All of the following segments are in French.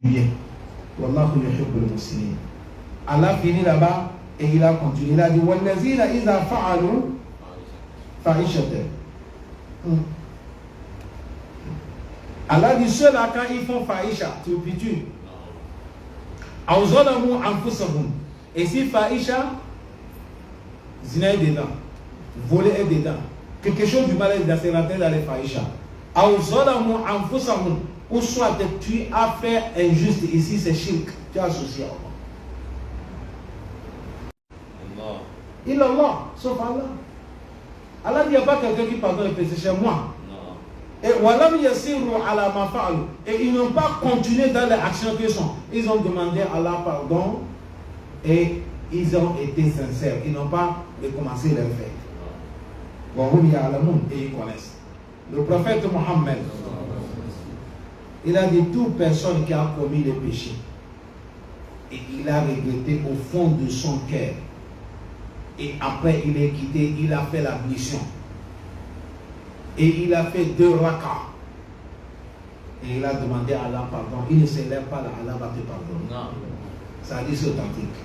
bien. Wallahu yuhibbul muslimin. Allah finit là-bas et il a continué. Il a dit wallazina idha fa'alu fa'ishatan. Allah dit ceux-là quand ils font faïcha, turpitude. Aw zalamu anfusahum. Et si faïcha, zina est dedans, voler est dedans, quelque chose du mal est dedans, c'est rentré dans les faïcha. Aw zalamu anfusahum. Ou soit tu as fait injuste, ici c'est shirk, tu as associé à Allah. Il Allah, sauf Allah. Allah dit, il n'y a pas quelqu'un qui pardonne les péchés chez moi. Et walam yasiru ala ma fa'alu. Et ils n'ont pas continué dans les actions qu'ils sont. Ils ont demandé à Allah pardon et ils ont été sincères. Ils n'ont pas recommencé leur fait. Et ils connaissent. Le prophète Mohammed, il a dit toute personne qui a commis le péché et il a regretté au fond de son cœur et après il est quitté, il a fait l'ablution et il a fait 2 rakas et il a demandé à Allah pardon. Il ne se lève pas là, Allah va te pardonner. Non. Ça dit c'est authentique.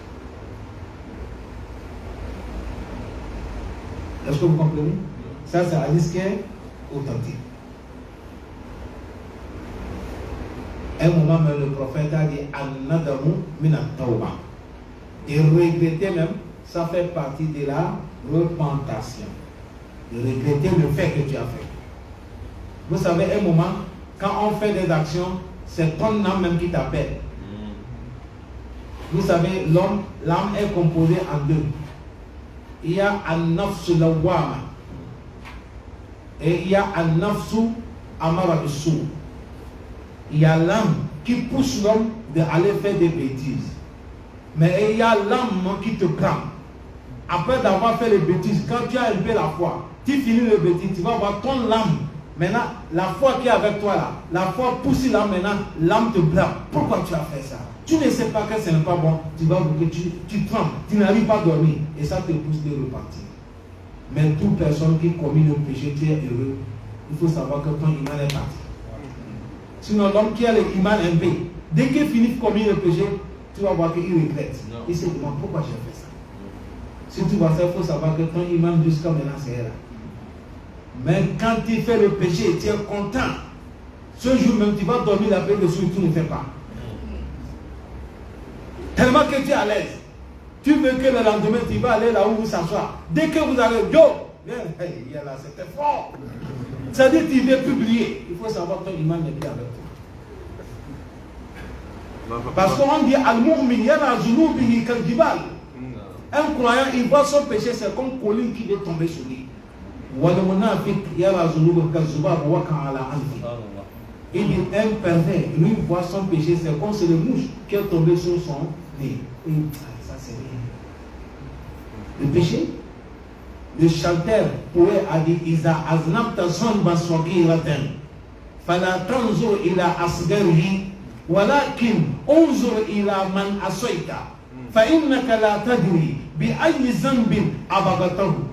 Est-ce que vous comprenez? Ça c'est un hadith qui est authentique. Un moment même le prophète a dit An-nadamu min at-tawba. Et regretter même, ça fait partie de la repentation. De regretter le fait que tu as fait. Vous savez, un moment, quand on fait des actions, c'est ton âme même qui t'appelle. Vous savez, l'âme est composée en 2. Il y a an-nafsu lawwama et il y a an-nafsu amara bis-su. Il y a l'âme qui pousse l'homme d'aller faire des bêtises. Mais il y a l'âme qui te prend. Après d'avoir fait les bêtises, quand tu as un peu la foi, tu finis les bêtises, tu vas voir ton âme. Maintenant, la foi qui est avec toi là, la foi pousse l'âme maintenant, l'âme te blâme. Pourquoi tu as fait ça? Tu ne sais pas que ce n'est pas bon, tu vas voir que tu trembles, tu n'arrives pas à dormir et ça te pousse de repartir. Mais toute personne qui commet le péché, tu es heureux. Il faut savoir que ton iman est parti. Sinon, l'homme qui a l'iman MP, dès qu'il finit de commettre le péché, tu vas voir qu'il regrette. Il se demande pourquoi j'ai fait ça. Si tu vois ça, il faut savoir que ton iman jusqu'à maintenant c'est là. Mais quand tu fais le péché, tu es content. Ce jour même, tu vas dormir la paix dessus, tu ne fais pas. Tellement que tu es à l'aise. Tu veux que le lendemain, tu vas aller là où vous s'asseoir. Dès que vous allez, yo, hey, là, c'était fort. C'est-à-dire que tu veux publier. Il faut savoir que ton iman n'est plus avec toi. Parce qu'on dit Al-Mu'min yana zunubihi kal jibal. Un croyant, il voit son péché, c'est comme colline qui veut tomber sur lui. Wal munafiq yana zunubihi kal zubab wa ka ala anfi. Il dit un pervers, lui voit son péché, c'est comme c'est le mouche qui est tombé sur son nez. Et ça c'est rien. Le péché. Le chanteur poète a dit Iza aznabta zanban saghiratan fala tanzur ila asgharihi walakin unzur ila man asayta fa innaka la tadri bi ayyi zanbin abagatahu.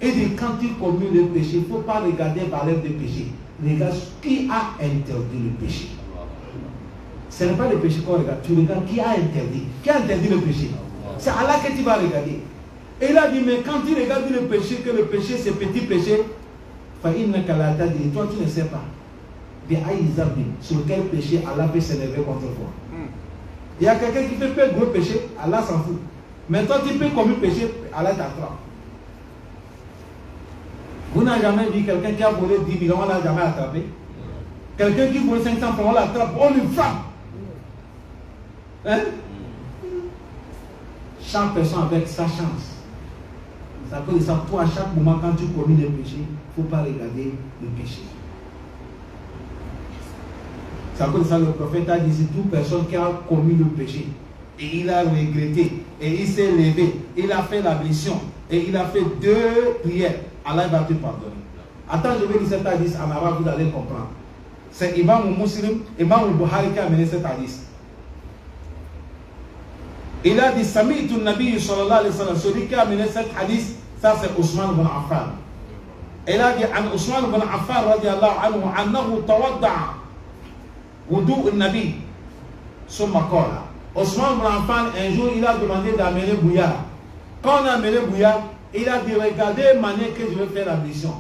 Et dit quand tu commets le péché, il ne faut pas regarder par l'air de péché. Regarde qui a interdit le péché. Ce n'est pas le péché qu'on regarde, tu regardes qui a interdit. Qui a interdit le péché? C'est Allah que tu vas regarder. Et il a dit, mais quand tu regardes le péché, que le péché c'est petit péché, toi tu ne sais pas. Sur quel péché Allah peut s'élever contre toi. Il y a quelqu'un qui fait peu de gros péché, Allah s'en fout. Mais toi tu peux commettre péché, Allah t'attrape. Vous n'avez jamais vu quelqu'un qui a volé 10 millions, on ne l'a jamais attrapé. Quelqu'un qui vole 500 francs, on l'attrape, on lui frappe. Hein? Chaque personne avec sa chance. Ça peut dire ça, toi à chaque moment quand tu commets le péché, il ne faut pas regarder le péché. Ça peut dire ça, le prophète a dit, c'est toute personne qui a commis le péché et il a regretté et il s'est levé, il a fait la mission et il a fait 2 prières, Allah va te pardonner. Attends, je vais dire cet hadith en arabe, vous allez comprendre. C'est Imam Muslim, Imam Bukhari qui a amené cet hadith. Il a dit Sami'tu Nabi sallallahu alayhi wa sallam. Celui qui a amené cet hadith, ça c'est Ousmane ibn Affan. Il a dit An Ousmane ibn Affan radiyallahu anhu annahu tawadda'a wudu' al-Nabi son makola. Osman ibn Affan, un jour, il a demandé d'amener bouillard. Quand on a amené bouillard, il a dit, regardez la manière que je vais faire l'ablution.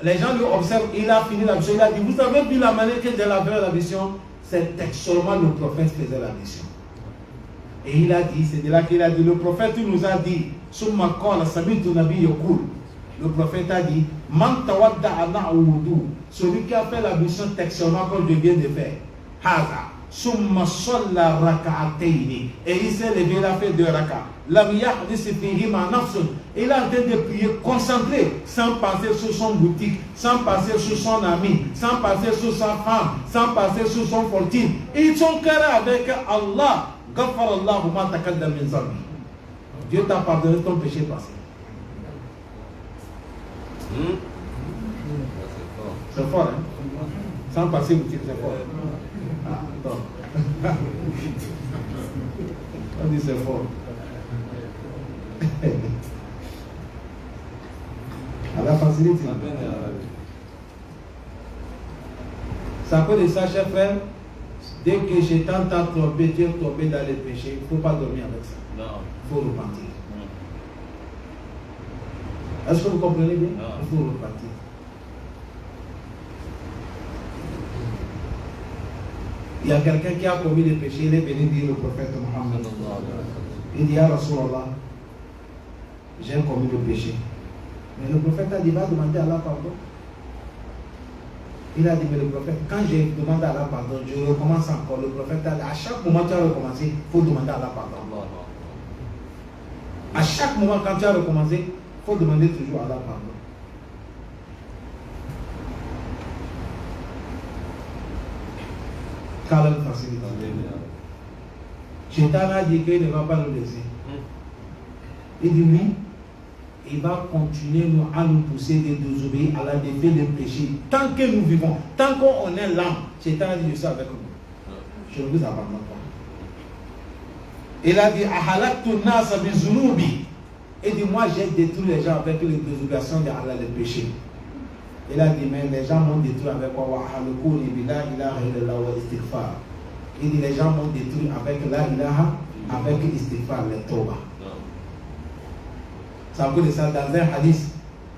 Les gens lui observent, il a fini l'ablution. Il a dit, vous avez vu la manière que je vais faire l'ablution? C'est textuellement le prophète faisait l'ablution. Et il a dit, c'est de là qu'il a dit, le prophète nous a dit, Summa qala sami'tu nabi yaqul. Le prophète a dit, Man tawadda'a ma'a wudu. Celui qui a fait l'ablution textuellement comme je viens de faire. Haza. Summa salla raka'atayni. Et il s'est levé, il a fait 2 raka. Lam yahdis fihima nafsun. Il a en train de prier concentré, sans penser sur son boutique, sans penser sur son ami, sans penser sur sa femme, sans penser sur son fortune. Et son cœur avec Allah. Ghafarallahu ma taqaddama min zambi. Dieu t'a pardonné ton péché passé. C'est fort, hein? Sans passer boutique, c'est fort. Ah, attends. On dit c'est fort. À la facilité. Ça peut de ça, cher frère. Dès que Shaitan t'a trompé, tu es tombé dans les péchés, il ne faut pas dormir avec ça. Non. Il faut repentir. Est-ce que vous comprenez bien? Non. Il faut repentir. Il y a quelqu'un qui a commis des péchés, il est venu dire au prophète Mohammed. Il dit, Ya Rasulallah, j'ai commis le péché. Mais le prophète a dit, va demander à Allah pardon. Il a dit, mais le prophète, quand j'ai demandé à Allah pardon, je recommence encore. Le prophète a dit, à chaque moment que tu as recommencé, il faut demander à Allah pardon. À chaque moment quand tu as recommencé, il faut demander toujours à Allah pardon. Calme facilité. Shaitan a dit qu'il ne va pas nous laisser. Il dit oui, il va continuer à nous pousser de désobéir à la défaite des péchés. Tant que nous vivons, tant qu'on est l'âme, Shaitan a dit je suis avec nous. Je ne vous abandonne pas. Il a dit Ahalaktu nasa bizunubi. Il dit moi j'ai détruit les gens avec les désobéissances de Allah, les péchés. Il a dit mais les gens m'ont détruit avec quoi? Il dit les gens m'ont détruit avec la ilaha, avec istighfar, les tawbah. Ça veut dire ça dans un hadith.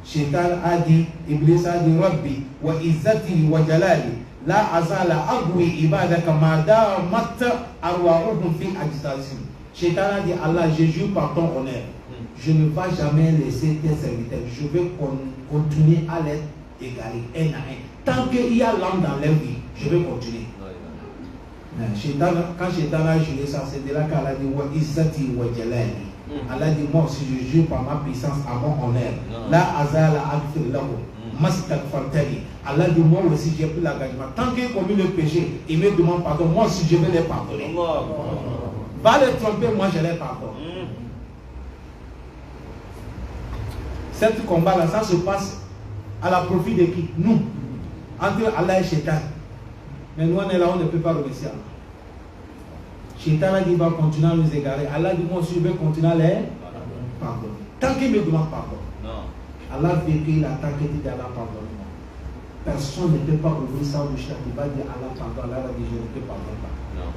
Shaitan a dit, Iblis a dit, Rabbi, wa izzati wa jalali, la azala agwi ibadaka mada mat arwa'uhum fi ajitation. Shaitan a dit, Allah, je jure par ton honneur, je ne vais jamais laisser tes serviteurs, je vais continuer à les égaler un à un. Tant qu'il y a l'âme dans leur vie, je vais continuer. Quand Shaitan a juré ça, c'est de là qu'Allah dit, wa izzati wa jalali. Allah dit, moi aussi je jure par ma puissance à mon honneur. La azala akfir lahu. Mastakfartani. Allah dit, moi aussi j'ai pris l'engagement. Tant qu'il commet le péché, il me demande pardon. Moi aussi je vais les pardonner. Va les tromper, moi je les pardonne. Cette combat-là, ça se passe à la profit de qui? Nous. Entre Allah et Shaitan. Mais nous on est là, on ne peut pas remercier Allah. Shaitan a dit qu'il va continuer à nous égarer. Allah dit moi aussi je vais continuer à les pardonner. Tant qu'il me demande pardon. Allah fait qu'il attend que tu dis Allah pardonne-moi. Personne ne peut pas ouvrir ça au Shaitan. Il va dire Allah pardonne. Allah dit je ne te pardonne pas. Non.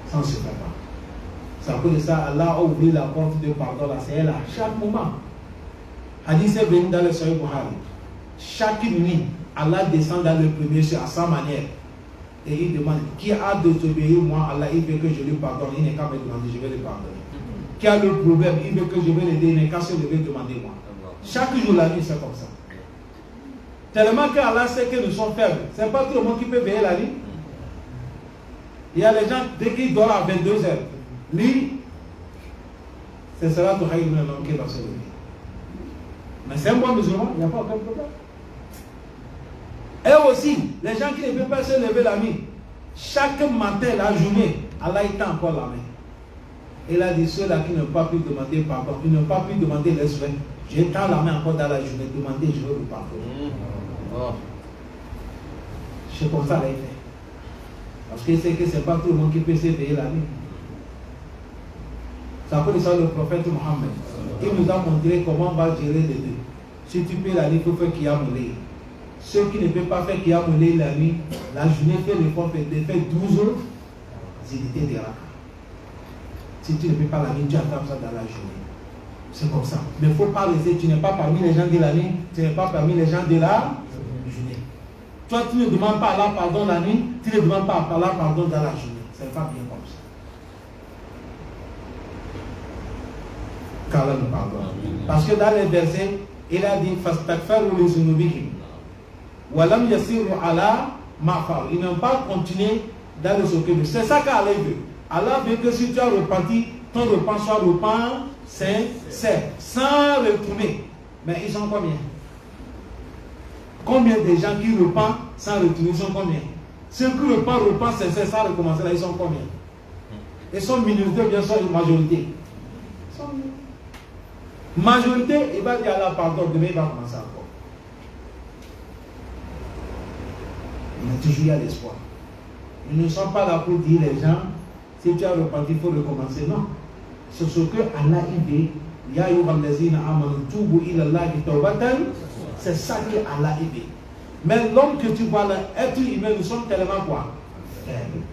Ça ne se fait pas. Ça veut dire ça, Allah a ouvert la porte de pardon là. C'est là. Chaque moment. Hadith est venu dans le Sahih Bukhari. Chaque nuit, Allah descend dans le premier ciel à sa manière. Et il demande, qui a désobéi moi, Allah, il veut que je lui pardonne, il n'est qu'à me demander, je vais lui pardonner. Qui a le problème, il veut que je vais l'aider, il n'est qu'à se lever demander moi. Chaque jour la nuit, c'est comme ça. Tellement que Allah sait que nous sommes faibles. Ce n'est pas tout le monde qui peut veiller la nuit. Il y a les gens, dès qu'ils dorment à 22h, lui, ce sera tout Khaïr qui va se lever. Mais c'est un bon musulman, il n'y a pas aucun problème. Et aussi, les gens qui ne peuvent pas se lever la nuit, chaque matin, la journée, Allah tend encore la main. Il a dit ceux-là qui n'ont pas pu demander pardon, ils n'ont pas pu demander les soins. Je tends la main encore dans la journée, demandez, je veux vous pardonner. C'est comme ça qu'il fait. Parce qu'il sait que ce n'est pas tout le monde qui peut s'éveiller la nuit. Ça peut dire ça le prophète Mohammed. Il nous a montré comment on va gérer les deux. Si tu peux la nuit, il faut faire qu'il y a moulé. Ceux qui ne peuvent pas faire Qiyam al-Layl la nuit, la journée fait l'effort de faire 12 zilité des rakas. Si tu ne peux pas la nuit, tu attrapes ça dans la journée. C'est comme ça. Mais il ne faut pas laisser, tu n'es pas parmi les gens de la nuit, tu n'es pas parmi les gens de la journée. Toi, tu ne demandes pas Allah pardon la nuit, tu ne demandes pas Allah pardon dans la journée. Ce n'est pas bien comme ça. Qu'Allah nous pardonne. Parce que dans les versets, il a dit Fastakfaru li zunubihim. Walam yasiru ala ma'far. Ils n'ont pas continué dans le secret. C'est ça qu'Allah veut. Allah veut que si tu as repenti, ton repas soit repas sincère, sans retourner. Mais ils sont combien? Combien de gens qui repentent sans retourner sont combien? Ceux qui repentent sincère sans recommencer, là, ils sont combien? Ils sont minoritaires, bien sûr, une majorité. Ils sont majorité, il va dire Allah pardon, demain il va commencer encore. Mais toujours il y a l'espoir. Nous ne sommes pas là pour dire les gens, si tu as repenti, il faut recommencer. Non. C'est ce que Allah dit. Ya ayyuhallazina amanu tubu ila Allahi tawbatan. C'est ça que Allah dit. Mais l'homme que tu vois là, être humain, nous sommes tellement quoi? Faibles.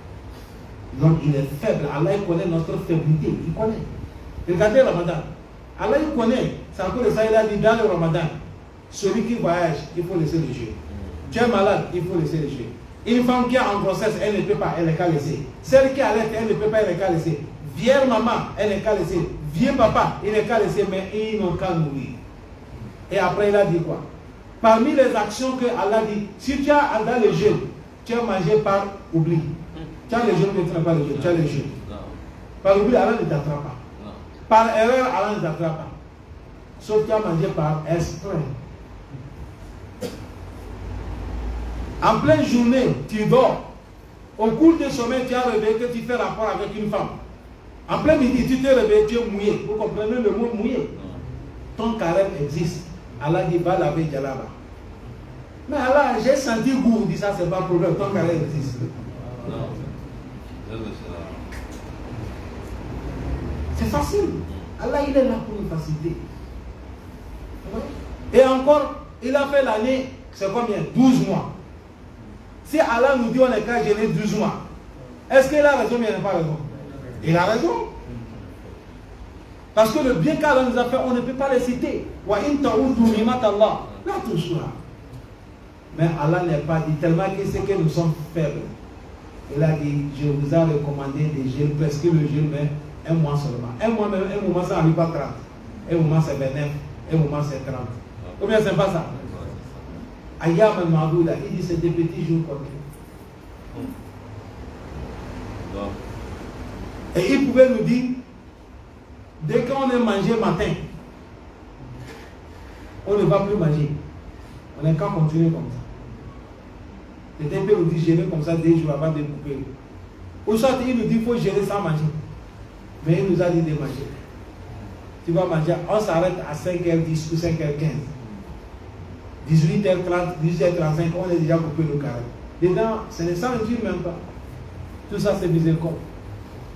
L'homme il est faible. Allah il connaît notre faiblité. Il connaît. Regardez le Ramadan. Allah il connaît. C'est encore ça, il a dit dans le Ramadan. Celui qui voyage, il faut laisser le jeu. Tu es malade, il faut laisser le jeu. Une femme qui est en grossesse, elle ne peut pas, elle n'est qu'à laisser. Celle qui allait, elle ne peut pas, elle n'est qu'à laisser. Vieille maman, elle n'est qu'à laisser. Vieux papa, il n'est qu'à laisser, mais ils n'ont qu'à mourir. Et après, il a dit quoi? Parmi les actions que Allah dit, si tu as dans le jeûne, tu as mangé par oubli. Tu as le jeûne, mais tu n'as pas le jeûne. Tu as le jeûne. Par oubli, Allah ne t'attrape pas. Par erreur, Allah ne t'attrape pas. Sauf que tu as mangé par esprit. En pleine journée, tu dors. Au cours du sommeil, tu as réveillé que tu fais rapport avec une femme. En plein midi, tu t'es réveillé, tu es mouillé. Vous comprenez le mot mouillé? Ton carême existe. Allah dit, va laver Djalaba. Mais Allah, j'ai senti goût. Il dit ça, c'est pas problème. Ton carême existe. C'est facile. Allah, il est là pour nous faciliter. Et encore, il a fait l'année, c'est combien? 12 mois. Si Allah nous dit on est qu'à gérer 12 mois, est-ce qu'il a raison ou il n'a pas raison? Il a raison. Parce que le bien qu'Allah nous a fait, on ne peut pas les citer. Wa in ta'udu ni'mat Allah, la touchera. Mais Allah n'a pas dit, tellement que c'est que nous sommes faibles. Il a dit, je vous ai recommandé des jeûnes, presque le jeûne, mais un mois seulement. Un mois, même, un moment, ça n'arrive pas 30. Un moment, c'est 29. Un moment, c'est 30. Ou bien, c'est pas ça? Ayyam al-Ma'douda, il dit c'est des petits jours comme ça. Et il pouvait nous dire, dès qu'on est mangé matin, on ne va plus manger. On est qu'à continuer comme ça. Peut-être qu'il nous dit gérer comme ça 2 jours avant de couper. Ou soit il nous dit qu'il faut gérer sans manger. Mais il nous a dit de manger. Tu vas manger, on s'arrête à 5h10 ou 5h15. 18h30, 18h35, on est déjà coupé le carré. Dedans, ce n'est sans dire même pas. Tout ça, c'est miséricorde.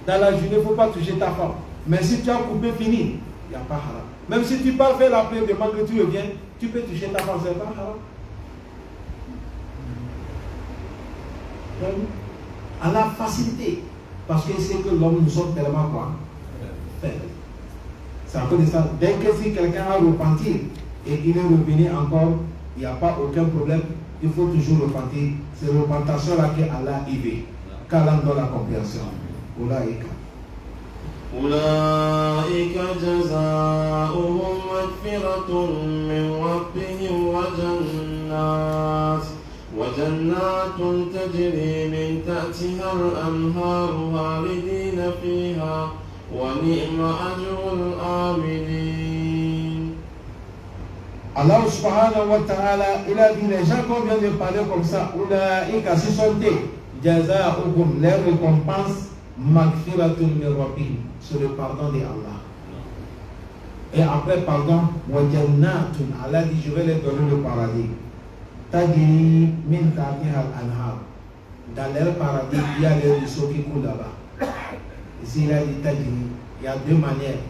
Dans la journée, il ne faut pas toucher ta femme. Mais si tu as coupé, fini, il n'y a pas haram. Même si tu pars faire la prière, demande que tu reviens, tu peux toucher ta femme, c'est pas haram. À la facilité. Parce que c'est que l'homme, nous sommes tellement quoi? Faibles. C'est un peu de ça. Dès que si quelqu'un a repenti et qu'il est revenu encore, il n'y a pas aucun problème. Il faut toujours repentir. C'est la repentation-là qu'Allah y veut. Qu'Allah donne la compréhension. أولئك جزاؤهم مغفرة من ربهم وجنات تجري من تحتها الأنهار خالدين فيها ونعم أجر العاملين. Allah subhanahu wa ta'ala, il a dit les gens qu'on vient de parler comme ça, Oulaïka, ce sont des jaza'uhum, les récompenses, magfiratun min rabbihim, sur le pardon de Allah. Et après pardon, wa jannatun, Allah dit je vais les donner le paradis. Tajri min tahtiha al-anhar. Dans leur paradis, il y a les ruisseaux qui coulent là-bas. Ici il a dit tajri, il y a 2 manières.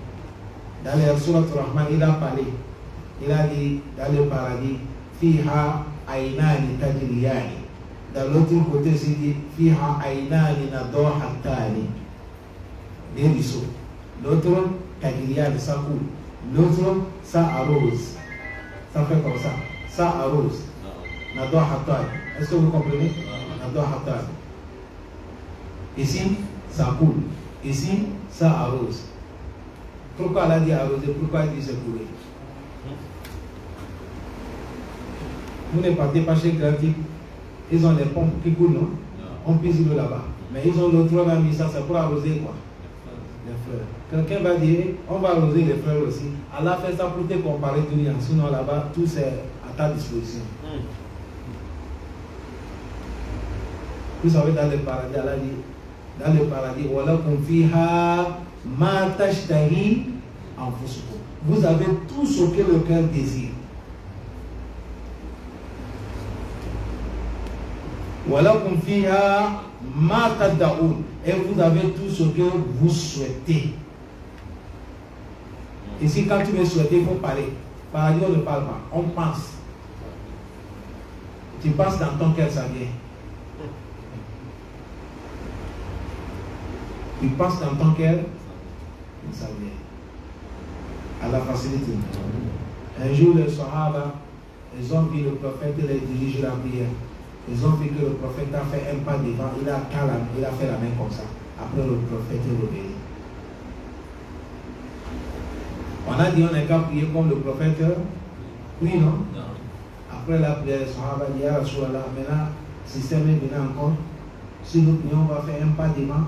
Dans les Surat Rahman, il a parlé. Il a dit dans le paradis, fiha aynani tajriyani. Dans l'autre côté, c'est dit Fiha Aynani Nadohatani. Des ruisseaux. L'autre, Kagiliade, ça coule. L'autre, ça arrose. Ça fait comme ça. Ça arrose. Nadohatani. Est-ce que vous comprenez? Nadohatani. Ici, ça coule. Ici, ça arrose. Pourquoi elle a dit arroser? Pourquoi elle dit se couler? Vous ne partez pas chez Gratique. Ils ont des pompes qui coulent, non? On pisse l'eau là-bas. Mais ils ont l'autre, on a mis ça, c'est pour arroser quoi? Les fleurs. Quelqu'un va dire, on va arroser les fleurs aussi. Allah fait ça pour te comparer tout le monde. Sinon là-bas, tout c'est à ta disposition. Vous savez, dans le paradis, Allah dit, dans le paradis, walakum fiha ma tashtahi anfusukum. Vous avez tout ce que le cœur désire. Walakum fiha ma tad'un. Et vous avez tout ce que vous souhaitez. Ici, quand tu veux souhaiter, il faut parler. Paradis, on ne parle pas, on pense. Tu penses dans ton cœur, ça vient. Tu penses dans ton cœur, ça vient. À la facilité. Un jour, les Sahaba, ils ont vu le prophète les diriger la prière. Ils ont vu que le prophète a fait un pas devant, il a fait la main comme ça. Après, le prophète est revenu. On a dit on n'est qu'à prier comme le prophète. Oui, non? Après la prière, les Sahaba dit, ah, Rasulallah, maintenant, le système est venu encore. Si nous prions, on va faire un pas devant.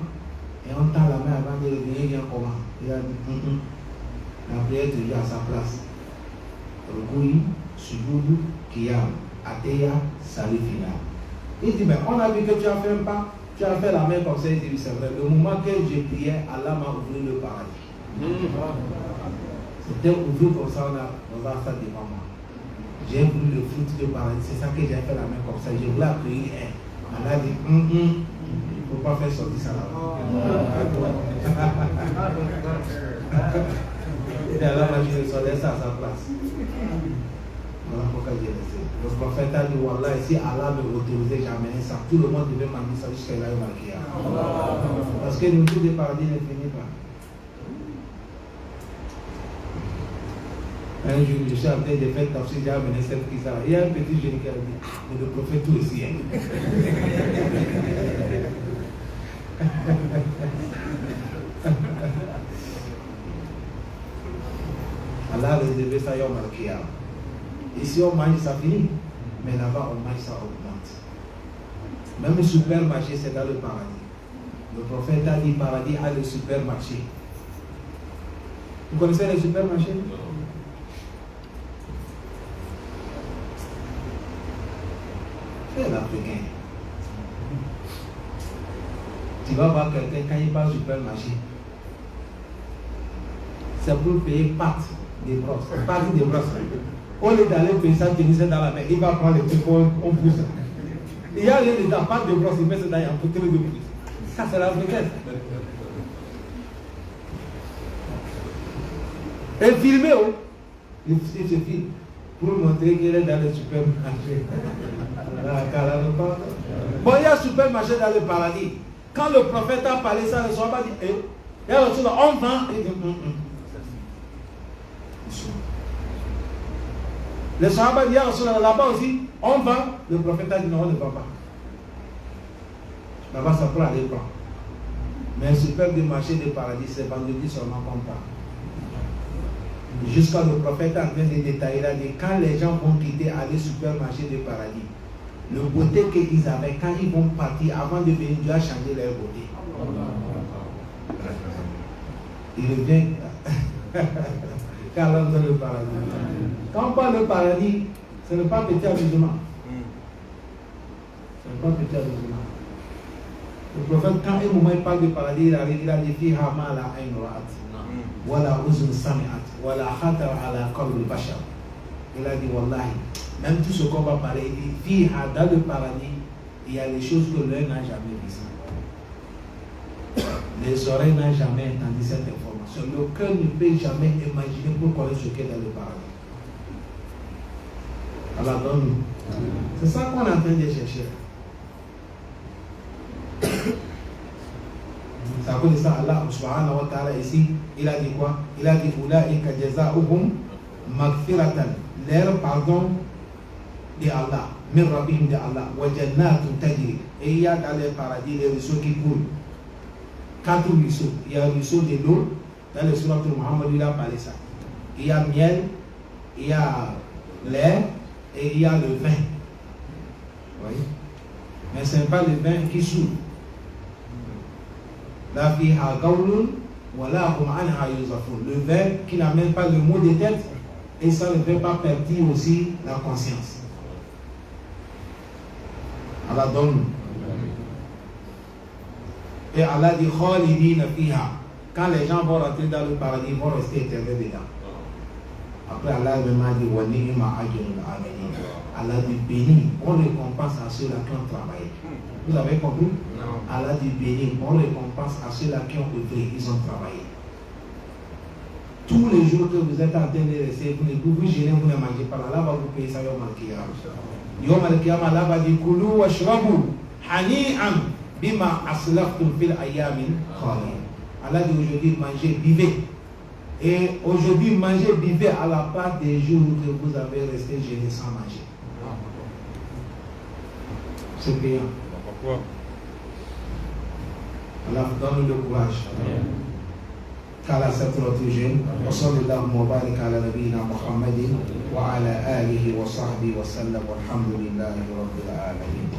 Et on tend la main avant de revenir, il y a comment? Il a dit, la prière est toujours à sa place. Rukui, Sujudu, Kiyam, Ateya, Salut final. Il dit, mais on a vu que tu as fait un pas, tu as fait la main comme ça. Il dit, c'est vrai. Le moment que j'ai prié, Allah m'a ouvert le paradis. C'était ouvert comme ça, on a fait devant moi. J'ai voulu le fruit du paradis, c'est ça que j'ai fait la main comme ça. Je voulais accueillir un. Allah a dit, il ne faut pas faire sortir ça là. Et Allah m'a dit de sortir ça à sa place. Voilà pourquoi j'ai laissé. Le prophète a dit, Wallah, si Allah me autorisait, j'amènerais ça. Tout le monde devait m'amener ça jusqu'à là, il m'a crié. Parce que le tour du paradis ne finit pas. Un jour, je suis en train de faire tafsir, j'ai amené cette prise là. Il y a un petit jeune qui a dit, mais le prophète tout aussi. Allah a réservé ça, Yom Al-Qiyam. Ici, on mange, ça finit. Mais là-bas, on mange, ça augmente. Même le supermarché, c'est dans le paradis. Le prophète a dit, paradis a le supermarché. Vous connaissez les supermarchés? C'est l'Africain. Tu vas voir quelqu'un quand il passe au supermarché. C'est pour payer pâte des brosses. Pâte des brosses. Au lieu d'aller payer ça, tenir ça dans la main, il va prendre les trucs, on pousse. Il y a rien dedans, pâte de brosse, il met ça dans un peu de plus. Ça, c'est l'Africain. Et filmer, il se filme pour montrer qu'il est dans le supermarché. Bon, il y a un supermarché dans le paradis. Quand le prophète a parlé ça, le soir, il dit, on vend. Il dit, le Sahaba dit, là-bas aussi, on vend. Le prophète a dit, non, on ne vend pas. Là-bas, ça peut aller pas. Mais le supermarché du paradis, c'est vendredi seulement qu'on parle. Jusqu'à le prophète en train de détailler là, quand les gens vont quitter aller au supermarché du paradis, le beauté qu'ils avaient, quand ils vont partir, avant de venir, Dieu a changé leur beauté. Il revient. Car l'homme dans le paradis. Quand on parle de paradis, ce n'est pas petit amusement. Ce n'est pas petit amusement. Le prophète, quand un moment il parle de paradis, il arrive, il a dit Fiha ma la ayn ra'at, wala uzun sami'at, wala khatar ala qalbi bashar. Il a dit Wallahi, même tout ce qu'on va parler, il dit Fiha, dans le paradis, il y a des choses que l'œil n'a jamais vues. Les oreilles n'ont jamais entendu cette information. Le cœur ne peut jamais imaginer pour connaître ce qu'est dans le paradis. Alors donne-nous. C'est ça qu'on est en train de chercher. C'est à cause de ça, Allah subhanahu wa ta'ala ici, il a dit quoi? Il a dit Ulaika jaza'uhum maghfiratan, leur pardon de Allah, min rabbihim de Allah, wa jannatun tajri, et il y a dans les paradis les ruisseaux qui coulent. 4 ruisseaux. Il y a le ruisseau de l'eau, dans le surat de Muhammad, il a parlé ça. Il y a miel, il y a l'air et il y a le vin. Vous voyez? Mais ce n'est pas le vin qui saoule. La fiha qawlun wa la hum anha yuzafun. Le vin qui n'a même pas le mot de tête et ça ne fait pas pertir aussi la conscience. Allah donne. Et Allah dit khalidina fiha. Quand les gens vont rentrer dans le paradis, ils vont rester éternels dedans. Après Allah même a dit wa ni'ma ajrul amilin. Allah dit béni, on récompense à ceux-là qui ont travaillé. Vous avez compris? Non. Allah dit béni, on récompense à ceux-là qui ont œuvré, ils ont travaillé. Tous les jours que vous êtes en train de rester, vous gênez, vous ne mangez pas, Allah va vous payer ça yom al-qiyam. Yom al-qiyam, Allah va dire Kulu wa shrabu hani'an bima aslaftum fil ayamin khalin. Allah dit aujourd'hui mangez, buvez. Et aujourd'hui mangez, buvez à la part des jours que vous avez resté gênés sans manger. C'est payant. Pourquoi? Allah donne le courage. Qu'Allah s'introduise. Wa sallallahu wa barik ala nabiyyina Muhammadin wa ala alihi wa sahbihi wa sallam walhamdulillahi rabbil alamin.